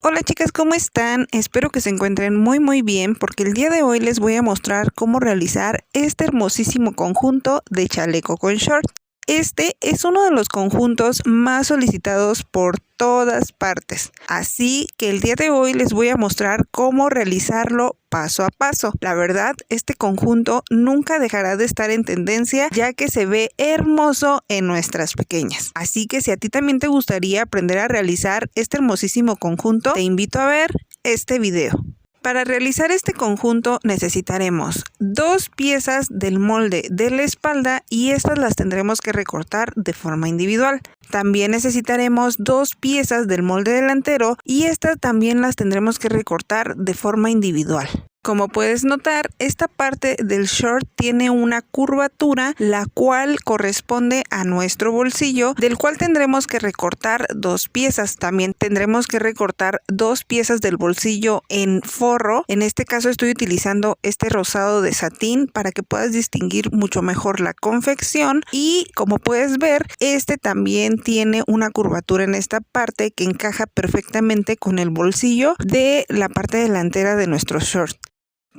Hola chicas, ¿cómo están? Espero que se encuentren muy bien porque el día de hoy les voy a mostrar cómo realizar este hermosísimo conjunto de chaleco con short. Este es uno de los conjuntos más solicitados por todas partes, así que el día de hoy les voy a mostrar cómo realizarlo paso a paso. La verdad, este conjunto nunca dejará de estar en tendencia ya que se ve hermoso en nuestras pequeñas. Así que si a ti también te gustaría aprender a realizar este hermosísimo conjunto, te invito a ver este video. Para realizar este conjunto necesitaremos 2 piezas del molde de la espalda y estas las tendremos que recortar de forma individual. También necesitaremos 2 piezas del molde delantero y estas también las tendremos que recortar de forma individual. Como puedes notar, esta parte del short tiene una curvatura la cual corresponde a nuestro bolsillo, del cual tendremos que recortar 2 piezas. También tendremos que recortar 2 piezas del bolsillo en forro. En este caso estoy utilizando este rosado de satín para que puedas distinguir mucho mejor la confección. Y como puedes ver, este también tiene una curvatura en esta parte que encaja perfectamente con el bolsillo de la parte delantera de nuestro short.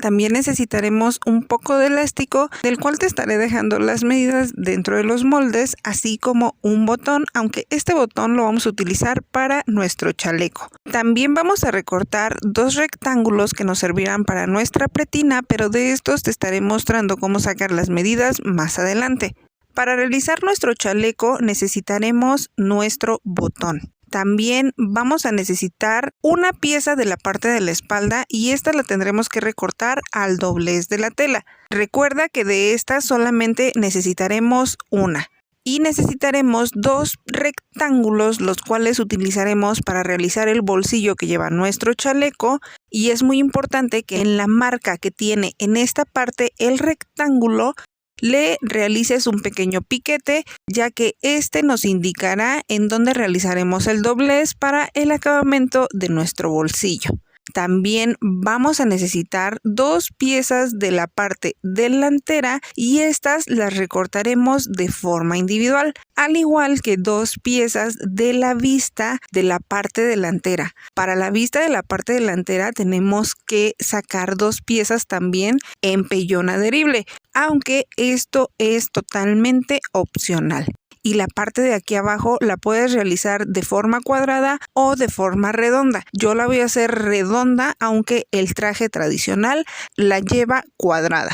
También necesitaremos un poco de elástico, del cual te estaré dejando las medidas dentro de los moldes, así como un botón, aunque este botón lo vamos a utilizar para nuestro chaleco. También vamos a recortar 2 rectángulos que nos servirán para nuestra pretina, pero de estos te estaré mostrando cómo sacar las medidas más adelante. Para realizar nuestro chaleco necesitaremos nuestro botón. También vamos a necesitar una pieza de la parte de la espalda y esta la tendremos que recortar al doblez de la tela. Recuerda que de esta solamente necesitaremos una. Y necesitaremos 2 rectángulos, los cuales utilizaremos para realizar el bolsillo que lleva nuestro chaleco. Y es muy importante que en la marca que tiene en esta parte el rectángulo, le realices un pequeño piquete, ya que este nos indicará en dónde realizaremos el doblez para el acabamento de nuestro bolsillo. También vamos a necesitar 2 piezas de la parte delantera y estas las recortaremos de forma individual, al igual que 2 piezas de la vista de la parte delantera. Para la vista de la parte delantera tenemos que sacar 2 piezas también en pellón adherible, aunque esto es totalmente opcional. Y la parte de aquí abajo la puedes realizar de forma cuadrada o de forma redonda. Yo la voy a hacer redonda, aunque el traje tradicional la lleva cuadrada.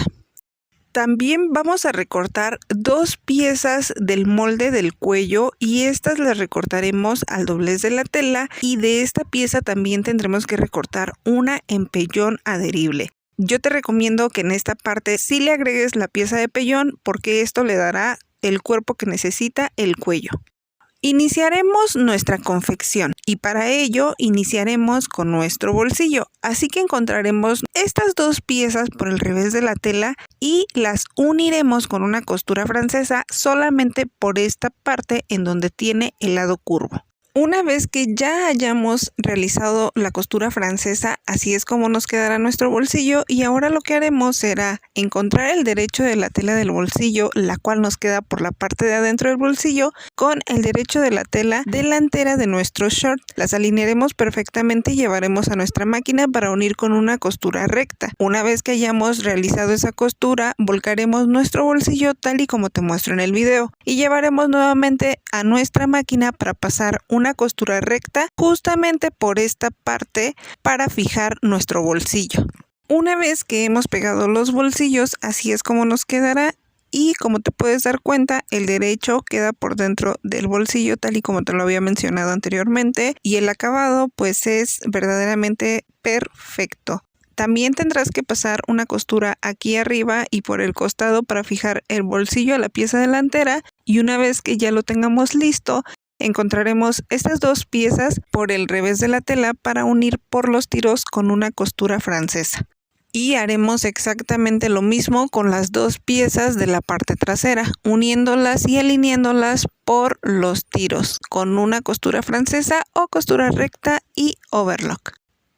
También vamos a recortar 2 piezas del molde del cuello y estas las recortaremos al doblez de la tela, y de esta pieza también tendremos que recortar una en pellón adherible. Yo te recomiendo que en esta parte sí le agregues la pieza de pellón porque esto le dará el cuerpo que necesita el cuello. Iniciaremos nuestra confección y para ello iniciaremos con nuestro bolsillo, así que encontraremos estas 2 piezas por el revés de la tela y las uniremos con una costura francesa solamente por esta parte en donde tiene el lado curvo. Una vez que ya hayamos realizado la costura francesa, así es como nos quedará nuestro bolsillo, y ahora lo que haremos será encontrar el derecho de la tela del bolsillo, la cual nos queda por la parte de adentro del bolsillo, con el derecho de la tela delantera de nuestro short. Las alinearemos perfectamente y llevaremos a nuestra máquina para unir con una costura recta. Una vez que hayamos realizado esa costura, volcaremos nuestro bolsillo tal y como te muestro en el video y llevaremos nuevamente a nuestra máquina para pasar una costura recta justamente por esta parte para fijar nuestro bolsillo. Una vez que hemos pegado los bolsillos, así es como nos quedará, y como te puedes dar cuenta, el derecho queda por dentro del bolsillo tal y como te lo había mencionado anteriormente, y el acabado pues es verdaderamente perfecto. También tendrás que pasar una costura aquí arriba y por el costado para fijar el bolsillo a la pieza delantera, y una vez que ya lo tengamos listo, encontraremos estas 2 piezas por el revés de la tela para unir por los tiros con una costura francesa. Y haremos exactamente lo mismo con las 2 piezas de la parte trasera, uniéndolas y alineándolas por los tiros con una costura francesa o costura recta y overlock.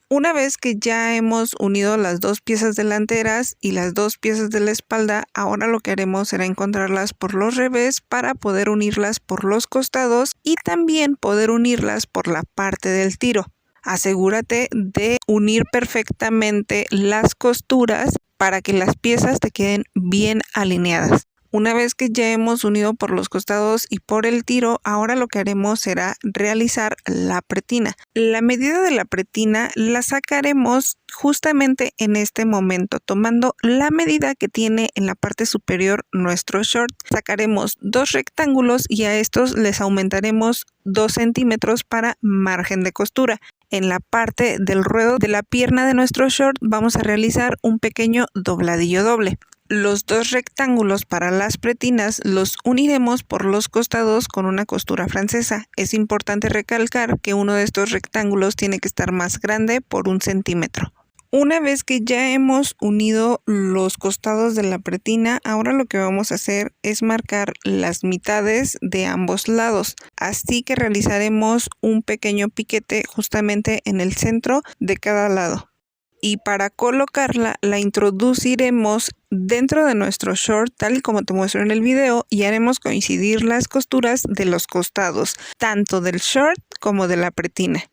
Una vez que ya hemos unido las 2 piezas delanteras y las 2 piezas de la espalda, ahora lo que haremos será encontrarlas por los revés para poder unirlas por los costados y también poder unirlas por la parte del tiro. Asegúrate de unir perfectamente las costuras para que las piezas te queden bien alineadas. Una vez que ya hemos unido por los costados y por el tiro, ahora lo que haremos será realizar la pretina. La medida de la pretina la sacaremos justamente en este momento, tomando la medida que tiene en la parte superior nuestro short. Sacaremos 2 rectángulos y a estos les aumentaremos 2 centímetros para margen de costura. En la parte del ruedo de la pierna de nuestro short vamos a realizar un pequeño dobladillo doble. Los 2 rectángulos para las pretinas los uniremos por los costados con una costura francesa. Es importante recalcar que uno de estos rectángulos tiene que estar más grande por 1 centímetro. Una vez que ya hemos unido los costados de la pretina, ahora lo que vamos a hacer es marcar las mitades de ambos lados. Así que realizaremos un pequeño piquete justamente en el centro de cada lado. Y para colocarla la introduciremos dentro de nuestro short tal y como te muestro en el video y haremos coincidir las costuras de los costados, tanto del short como de la pretina.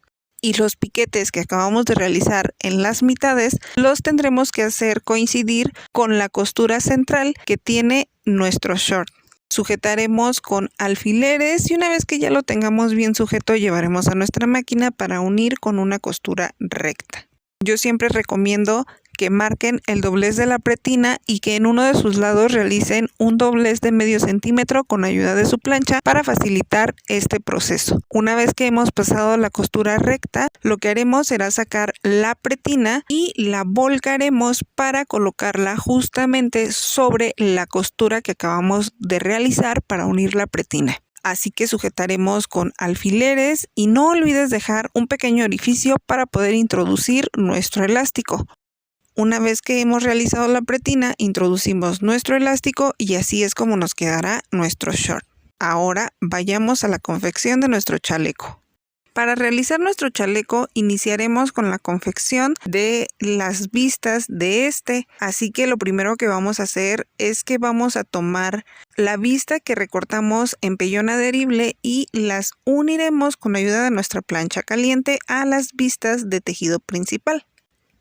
Y los piquetes que acabamos de realizar en las mitades los tendremos que hacer coincidir con la costura central que tiene nuestro short. Sujetaremos con alfileres y una vez que ya lo tengamos bien sujeto llevaremos a nuestra máquina para unir con una costura recta. Yo siempre recomiendo que marquen el doblez de la pretina y que en uno de sus lados realicen un doblez de medio centímetro con ayuda de su plancha para facilitar este proceso. Una vez que hemos pasado la costura recta, lo que haremos será sacar la pretina y la volcaremos para colocarla justamente sobre la costura que acabamos de realizar para unir la pretina. Así que sujetaremos con alfileres y no olvides dejar un pequeño orificio para poder introducir nuestro elástico. Una vez que hemos realizado la pretina, introducimos nuestro elástico y así es como nos quedará nuestro short. Ahora vayamos a la confección de nuestro chaleco. Para realizar nuestro chaleco iniciaremos con la confección de las vistas de este, así que lo primero que vamos a hacer es que vamos a tomar la vista que recortamos en pellón adherible y las uniremos con ayuda de nuestra plancha caliente a las vistas de tejido principal.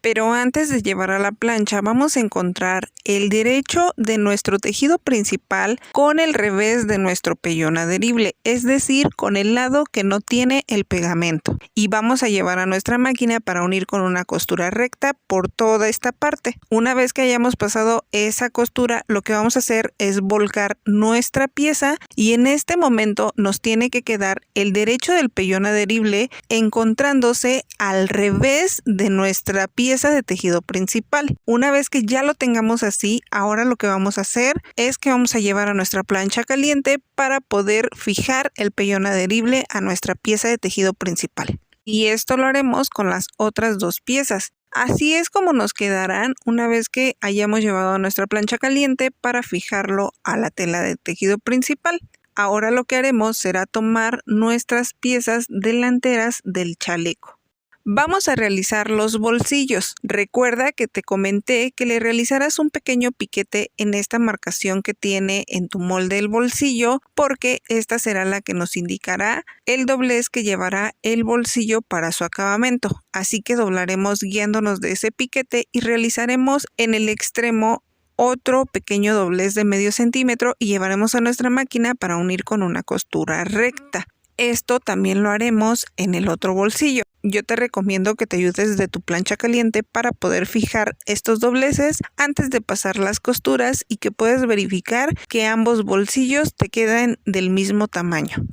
Pero antes de llevar a la plancha vamos a encontrar el derecho de nuestro tejido principal con el revés de nuestro pellón adherible, es decir, con el lado que no tiene el pegamento. Y vamos a llevar a nuestra máquina para unir con una costura recta por toda esta parte. Una vez que hayamos pasado esa costura, lo que vamos a hacer es volcar nuestra pieza y en este momento nos tiene que quedar el derecho del pellón adherible encontrándose al revés de nuestra pieza de tejido principal. Una vez que ya lo tengamos así, ahora lo que vamos a hacer es que vamos a llevar a nuestra plancha caliente para poder fijar el pellón adherible a nuestra pieza de tejido principal. Y esto lo haremos con las otras 2 piezas. Así es como nos quedarán una vez que hayamos llevado a nuestra plancha caliente para fijarlo a la tela de tejido principal. Ahora lo que haremos será tomar nuestras piezas delanteras del chaleco. Vamos a realizar los bolsillos. Recuerda que te comenté que le realizarás un pequeño piquete en esta marcación que tiene en tu molde el bolsillo porque esta será la que nos indicará el doblez que llevará el bolsillo para su acabamento. Así que doblaremos guiándonos de ese piquete y realizaremos en el extremo otro pequeño doblez de medio centímetro y llevaremos a nuestra máquina para unir con una costura recta. Esto también lo haremos en el otro bolsillo. Yo te recomiendo que te ayudes de tu plancha caliente para poder fijar estos dobleces antes de pasar las costuras y que puedes verificar que ambos bolsillos te quedan del mismo tamaño.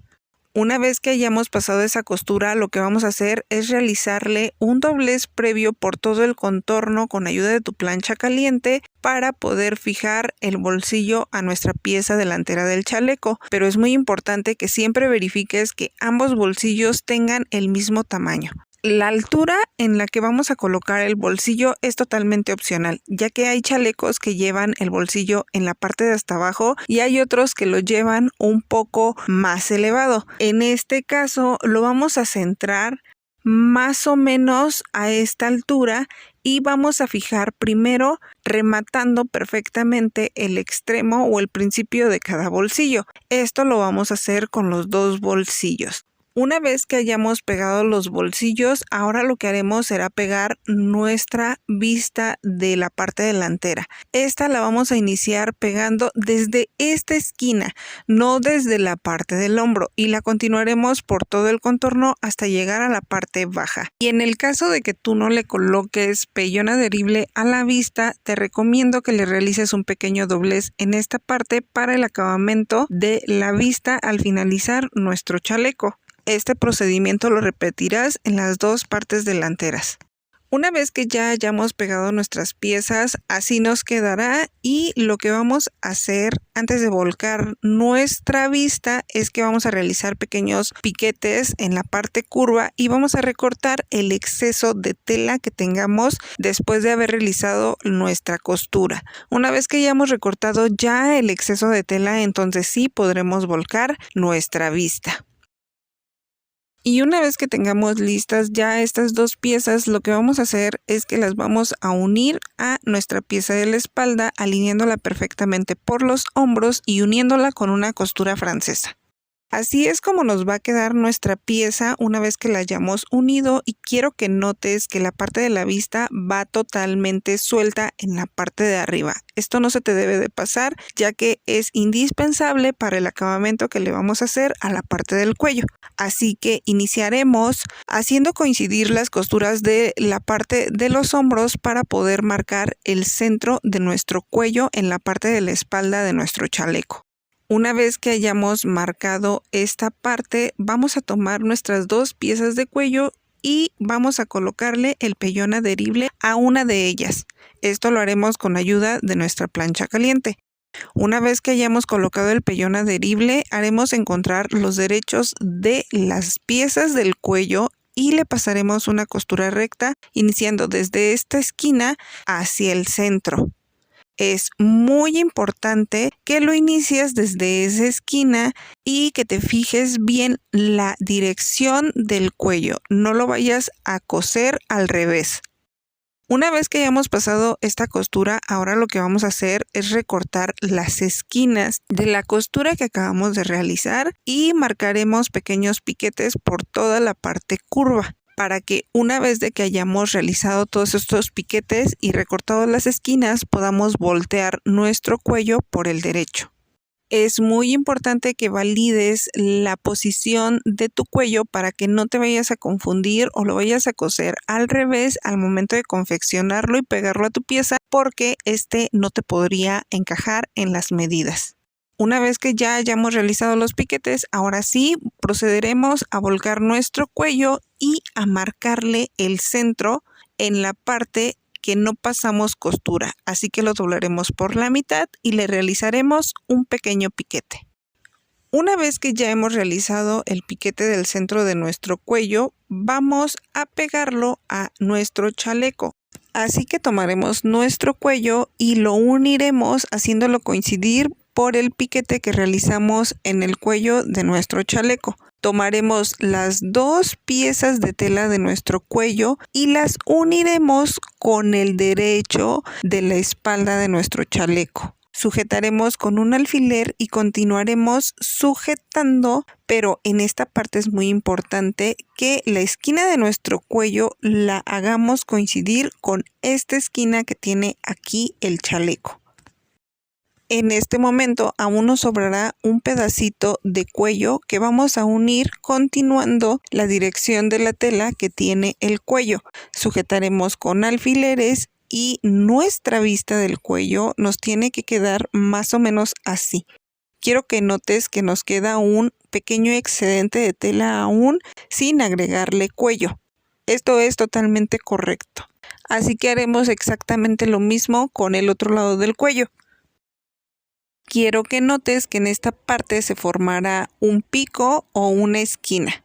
Una vez que hayamos pasado esa costura, lo que vamos a hacer es realizarle un doblez previo por todo el contorno con ayuda de tu plancha caliente para poder fijar el bolsillo a nuestra pieza delantera del chaleco. Pero es muy importante que siempre verifiques que ambos bolsillos tengan el mismo tamaño. La altura en la que vamos a colocar el bolsillo es totalmente opcional, ya que hay chalecos que llevan el bolsillo en la parte de hasta abajo y hay otros que lo llevan un poco más elevado. En este caso lo vamos a centrar más o menos a esta altura y vamos a fijar primero rematando perfectamente el extremo o el principio de cada bolsillo. Esto lo vamos a hacer con los 2 bolsillos. Una vez que hayamos pegado los bolsillos, ahora lo que haremos será pegar nuestra vista de la parte delantera. Esta la vamos a iniciar pegando desde esta esquina, no desde la parte del hombro, y la continuaremos por todo el contorno hasta llegar a la parte baja. Y en el caso de que tú no le coloques pellón adherible a la vista, te recomiendo que le realices un pequeño doblez en esta parte para el acabamento de la vista al finalizar nuestro chaleco. Este procedimiento lo repetirás en las dos partes delanteras. Una vez que ya hayamos pegado nuestras piezas, así nos quedará, y lo que vamos a hacer antes de volcar nuestra vista es que vamos a realizar pequeños piquetes en la parte curva y vamos a recortar el exceso de tela que tengamos después de haber realizado nuestra costura. Una vez que hayamos recortado ya el exceso de tela, entonces sí podremos volcar nuestra vista. Y una vez que tengamos listas ya estas dos piezas, lo que vamos a hacer es que las vamos a unir a nuestra pieza de la espalda, alineándola perfectamente por los hombros y uniéndola con una costura francesa. Así es como nos va a quedar nuestra pieza una vez que la hayamos unido, y quiero que notes que la parte de la vista va totalmente suelta en la parte de arriba. Esto no se te debe de pasar, ya que es indispensable para el acabamento que le vamos a hacer a la parte del cuello. Así que iniciaremos haciendo coincidir las costuras de la parte de los hombros para poder marcar el centro de nuestro cuello en la parte de la espalda de nuestro chaleco. Una vez que hayamos marcado esta parte, vamos a tomar nuestras dos piezas de cuello y vamos a colocarle el pellón adherible a una de ellas. Esto lo haremos con ayuda de nuestra plancha caliente. Una vez que hayamos colocado el pellón adherible, haremos encontrar los derechos de las piezas del cuello y le pasaremos una costura recta, iniciando desde esta esquina hacia el centro. Es muy importante que lo inicies desde esa esquina y que te fijes bien la dirección del cuello. No lo vayas a coser al revés. Una vez que hayamos pasado esta costura, ahora lo que vamos a hacer es recortar las esquinas de la costura que acabamos de realizar y marcaremos pequeños piquetes por toda la parte curva, para que una vez de que hayamos realizado todos estos piquetes y recortado las esquinas, podamos voltear nuestro cuello por el derecho. Es muy importante que valides la posición de tu cuello para que no te vayas a confundir o lo vayas a coser al revés al momento de confeccionarlo y pegarlo a tu pieza, porque este no te podría encajar en las medidas. Una vez que ya hayamos realizado los piquetes, ahora sí procederemos a volcar nuestro cuello y a marcarle el centro en la parte que no pasamos costura. Así que lo doblaremos por la mitad y le realizaremos un pequeño piquete. Una vez que ya hemos realizado el piquete del centro de nuestro cuello, vamos a pegarlo a nuestro chaleco. Así que tomaremos nuestro cuello y lo uniremos haciéndolo coincidir por el piquete que realizamos en el cuello de nuestro chaleco. Tomaremos las dos piezas de tela de nuestro cuello y las uniremos con el derecho de la espalda de nuestro chaleco. Sujetaremos con un alfiler y continuaremos sujetando, pero en esta parte es muy importante que la esquina de nuestro cuello la hagamos coincidir con esta esquina que tiene aquí el chaleco. En este momento aún nos sobrará un pedacito de cuello que vamos a unir continuando la dirección de la tela que tiene el cuello. Sujetaremos con alfileres y nuestra vista del cuello nos tiene que quedar más o menos así. Quiero que notes que nos queda un pequeño excedente de tela aún sin agregarle cuello. Esto es totalmente correcto. Así que haremos exactamente lo mismo con el otro lado del cuello. Quiero que notes que en esta parte se formará un pico o una esquina.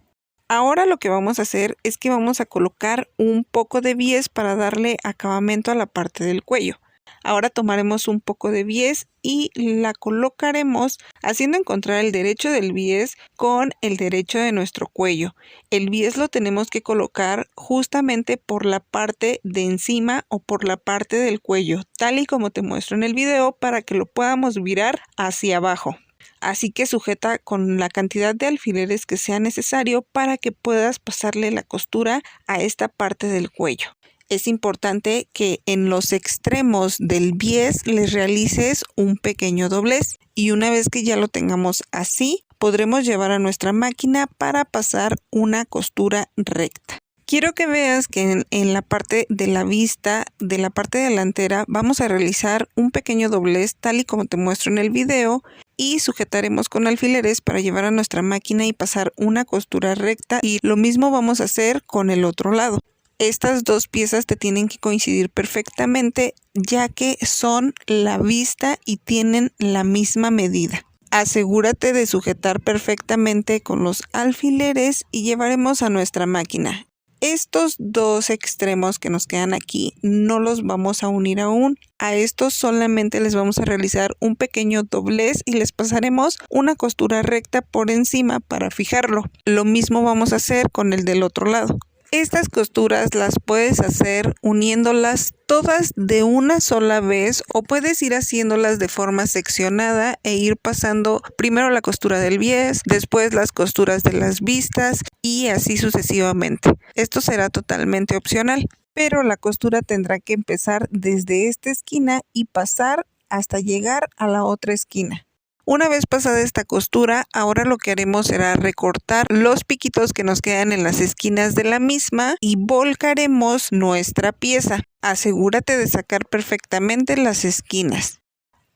Ahora lo que vamos a hacer es que vamos a colocar un poco de bies para darle acabamento a la parte del cuello. Ahora tomaremos un poco de bies y la colocaremos haciendo encontrar el derecho del bies con el derecho de nuestro cuello. El bies lo tenemos que colocar justamente por la parte de encima o por la parte del cuello, tal y como te muestro en el video, para que lo podamos virar hacia abajo. Así que sujeta con la cantidad de alfileres que sea necesario para que puedas pasarle la costura a esta parte del cuello. Es importante que en los extremos del bies les realices un pequeño doblez y una vez que ya lo tengamos así, podremos llevar a nuestra máquina para pasar una costura recta. Quiero que veas que en la parte de la vista, de la parte delantera, vamos a realizar un pequeño doblez tal y como te muestro en el video y sujetaremos con alfileres para llevar a nuestra máquina y pasar una costura recta y lo mismo vamos a hacer con el otro lado. Estas dos piezas te tienen que coincidir perfectamente ya que son la vista y tienen la misma medida. Asegúrate de sujetar perfectamente con los alfileres y llevaremos a nuestra máquina. Estos dos extremos que nos quedan aquí no los vamos a unir aún. A estos solamente les vamos a realizar un pequeño doblez y les pasaremos una costura recta por encima para fijarlo. Lo mismo vamos a hacer con el del otro lado. Estas costuras las puedes hacer uniéndolas todas de una sola vez o puedes ir haciéndolas de forma seccionada e ir pasando primero la costura del bies, después las costuras de las vistas y así sucesivamente. Esto será totalmente opcional, pero la costura tendrá que empezar desde esta esquina y pasar hasta llegar a la otra esquina. Una vez pasada esta costura, ahora lo que haremos será recortar los piquitos que nos quedan en las esquinas de la misma y volcaremos nuestra pieza. Asegúrate de sacar perfectamente las esquinas.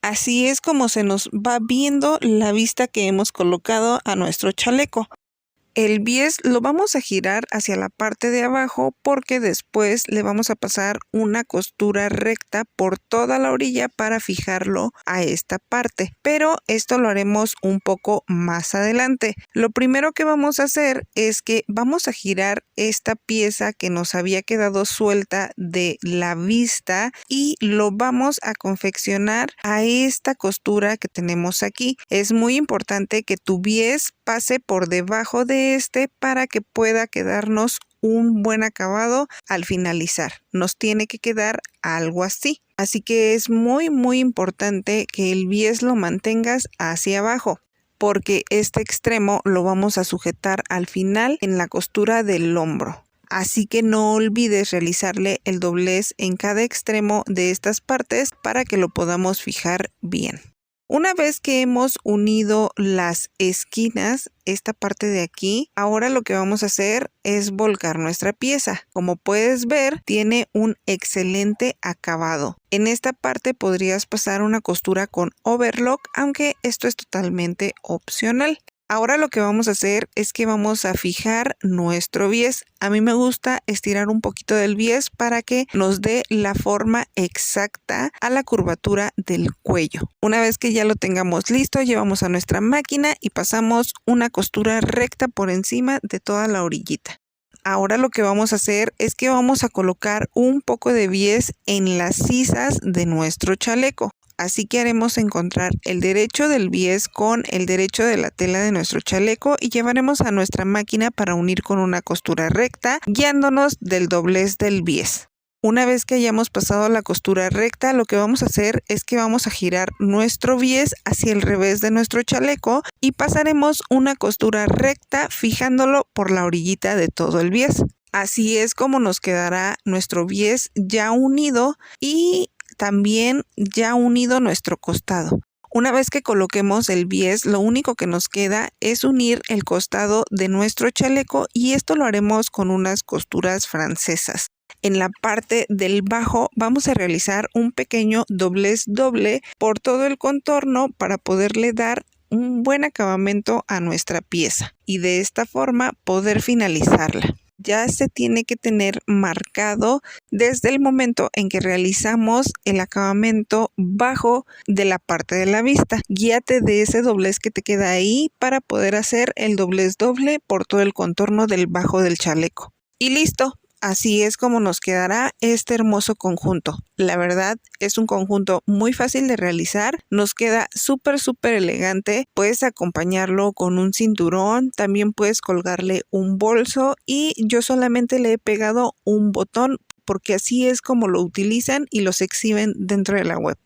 Así es como se nos va viendo la vista que hemos colocado a nuestro chaleco. El bies lo vamos a girar hacia la parte de abajo porque después le vamos a pasar una costura recta por toda la orilla para fijarlo a esta parte. Pero esto lo haremos un poco más adelante. Lo primero que vamos a hacer es que vamos a girar esta pieza que nos había quedado suelta de la vista y lo vamos a confeccionar a esta costura que tenemos aquí. Es muy importante que tu bies pase por debajo de este para que pueda quedarnos un buen acabado al finalizar. Nos tiene que quedar algo así. Así que es muy importante que el bies lo mantengas hacia abajo porque este extremo lo vamos a sujetar al final en la costura del hombro. Así que no olvides realizarle el doblez en cada extremo de estas partes para que lo podamos fijar bien. Una vez que hemos unido las esquinas, esta parte de aquí, ahora lo que vamos a hacer es volcar nuestra pieza. Como puedes ver, tiene un excelente acabado. En esta parte podrías pasar una costura con overlock, aunque esto es totalmente opcional. Ahora lo que vamos a hacer es que vamos a fijar nuestro bies. A mí me gusta estirar un poquito del bies para que nos dé la forma exacta a la curvatura del cuello. Una vez que ya lo tengamos listo, llevamos a nuestra máquina y pasamos una costura recta por encima de toda la orillita. Ahora lo que vamos a hacer es que vamos a colocar un poco de bies en las sisas de nuestro chaleco. Así que haremos encontrar el derecho del bies con el derecho de la tela de nuestro chaleco y llevaremos a nuestra máquina para unir con una costura recta, guiándonos del doblez del bies. Una vez que hayamos pasado la costura recta, lo que vamos a hacer es que vamos a girar nuestro bies hacia el revés de nuestro chaleco y pasaremos una costura recta fijándolo por la orillita de todo el bies. Así es como nos quedará nuestro bies ya unido y también ya unido nuestro costado. Una vez que coloquemos el bies, lo único que nos queda es unir el costado de nuestro chaleco y esto lo haremos con unas costuras francesas. En la parte del bajo vamos a realizar un pequeño doblez doble por todo el contorno para poderle dar un buen acabamento a nuestra pieza y de esta forma poder finalizarla. Ya se tiene que tener marcado desde el momento en que realizamos el acabamento bajo de la parte de la vista. Guíate de ese doblez que te queda ahí para poder hacer el doblez doble por todo el contorno del bajo del chaleco. Y listo. Así es como nos quedará este hermoso conjunto. La verdad es un conjunto muy fácil de realizar, nos queda súper elegante. Puedes acompañarlo con un cinturón, también puedes colgarle un bolso y yo solamente le he pegado un botón porque así es como lo utilizan y los exhiben dentro de la web.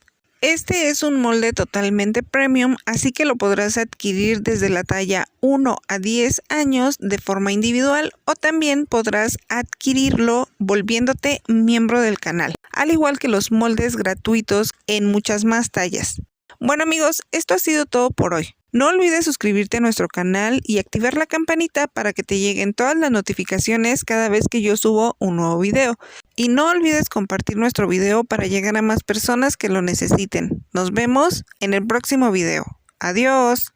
Este es un molde totalmente premium, así que lo podrás adquirir desde la talla 1 a 10 años de forma individual o también podrás adquirirlo volviéndote miembro del canal, al igual que los moldes gratuitos en muchas más tallas. Bueno amigos, esto ha sido todo por hoy. No olvides suscribirte a nuestro canal y activar la campanita para que te lleguen todas las notificaciones cada vez que yo subo un nuevo video. Y no olvides compartir nuestro video para llegar a más personas que lo necesiten. Nos vemos en el próximo video. Adiós.